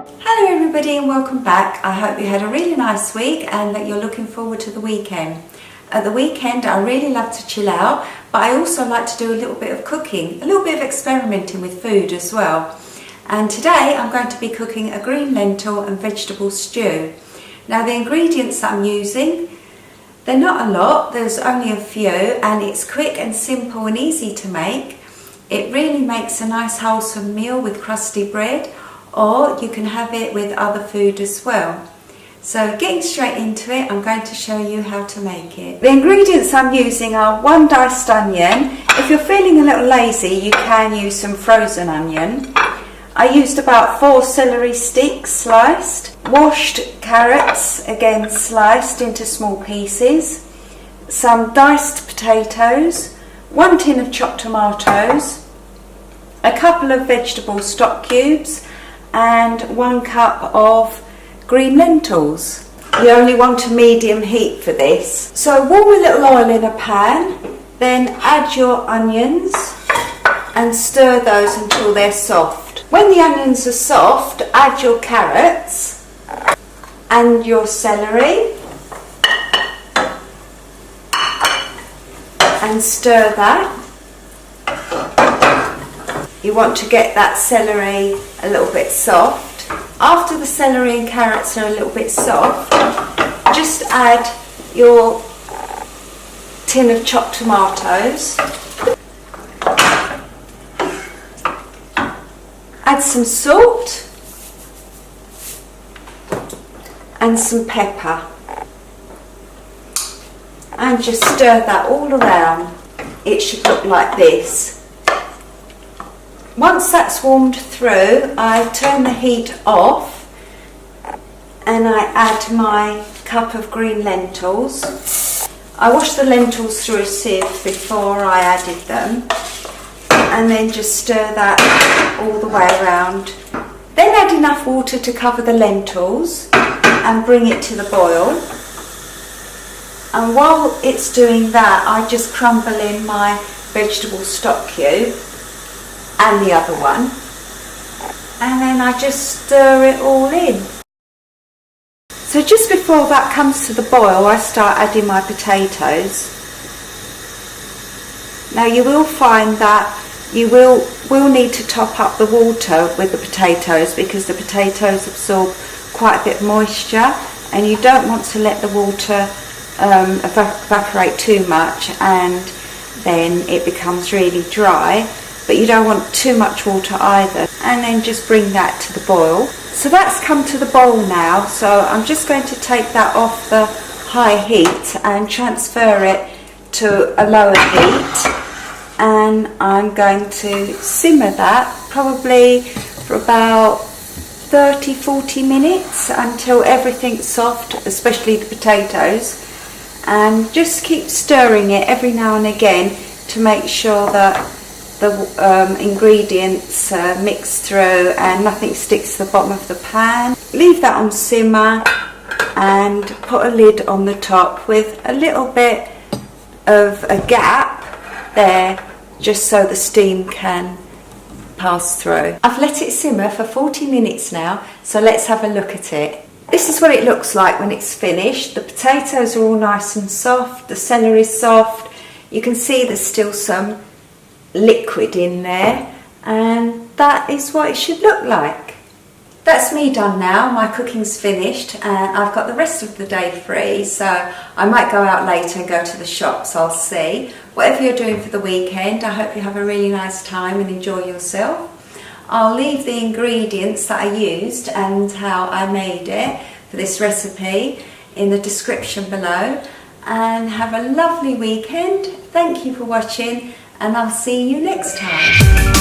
Hello everybody and welcome back. I hope you had a really nice week and that you're looking forward to the weekend. At the weekend I really love to chill out, but I also like to do a little bit of cooking, a little bit of experimenting with food as well. And today I'm going to be cooking a green lentil and vegetable stew. Now the ingredients that I'm using, they're not a lot, there's only a few, and it's quick and simple and easy to make. It really makes a nice wholesome meal with crusty bread, or you can have it with other food as well. So getting straight into it, I'm going to show you how to make it. The ingredients I'm using are 1 diced onion. If you're feeling a little lazy, you can use some frozen onion. I used about 4 celery sticks sliced, washed carrots, again sliced into small pieces, some diced potatoes, 1 tin of chopped tomatoes, a couple of vegetable stock cubes, and 1 cup of green lentils. You only want a medium heat for this. So warm a little oil in a pan, then add your onions and stir those until they're soft. When the onions are soft, add your carrots and your celery and stir that. You want to get that celery a little bit soft. After the celery and carrots are a little bit soft, just add your tin of chopped tomatoes. Add some salt and some pepper. And just stir that all around. It should look like this. Once that's warmed through, I turn the heat off and I add my cup of green lentils. I wash the lentils through a sieve before I added them, and then just stir that all the way around. Then add enough water to cover the lentils and bring it to the boil. And while it's doing that, I just crumble in my vegetable stock cube and the other one, and then I just stir it all in. So just before that comes to the boil, I start adding my potatoes. Now you will find that you will need to top up the water with the potatoes, because the potatoes absorb quite a bit of moisture, and you don't want to let the water evaporate too much and then it becomes really dry. But you don't want too much water either. And then just bring that to the boil. So that's come to the boil now, so I'm just going to take that off the high heat and transfer it to a lower heat, and I'm going to simmer that probably for about 30-40 minutes until everything's soft, especially the potatoes, and just keep stirring it every now and again to make sure that the ingredients mix through and nothing sticks to the bottom of the pan. Leave that on simmer and put a lid on the top with a little bit of a gap there, just so the steam can pass through. I've let it simmer for 40 minutes now, so let's have a look at it. This is what it looks like when it's finished. The potatoes are all nice and soft, the celery is soft, you can see there's still some liquid in there, and that is what it should look like. That's me done now. My cooking's finished and I've got the rest of the day free, so I might go out later and go to the shops. I'll see. Whatever you're doing for the weekend, I hope you have a really nice time and enjoy yourself. I'll leave the ingredients that I used and how I made it for this recipe in the description below, and have a lovely weekend. Thank you for watching, and I'll see you next time.